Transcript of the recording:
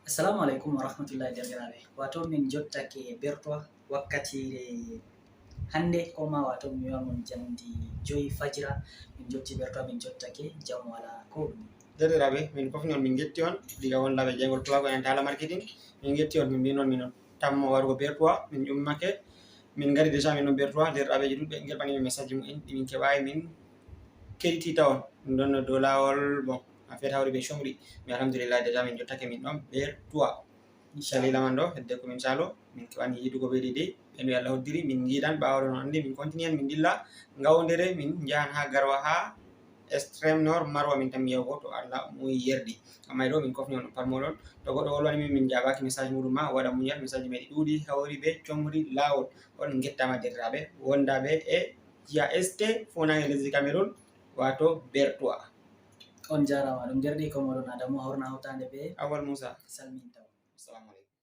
Assalamu alaikum wa rahmatullahi derdiraaɓe. Wato min jottake bertowa wakkatire hande koma wato mi wi'a mon jamdi 5 fajira min jotti bertowa min jottake jam wala ko ɗume. Derdiraaɓe min kofni on min getti on diga wondaɓe jangol pulago en haala marketing min getti on min mbinon min tammo warugo bertowa min ummake min ngari déjà min on bertowa derdiraaɓeji ɗuɗɓe ngeɓanimi message mu'en ɗi min keɓayi min keɗitita on min ɗonno dow lawol bon affaire hawri ɓe comri mi alhamdulillah déjà min jottake min ɗon bertowa dalila man ɗo hedde ko min salo min keɓani yidugo ɓe ɗiɗi ɓen wi Allah hoddiri min giiɗan ɓawo ɗon andi min continue min dilla gawodere min jahan ha garwa ha extrême nord marwa min tan yahugo to Allah muy yerdi amma ɗo min kofni on pat moɗon to goɗɗo wolwani min jaɓaki message muɗum ma waɗa muñal message meɗi ɗuuɗi hawri ɓe comri lawol on gettama derɗiraɓe wondaɓe e jiya ST fonage lesdi Cameroun wato bertowa On jarama ɗum derɗi ko moɗon Adamu Haruna hawtande be Awal Musa salmin taw. assalamu alaikum.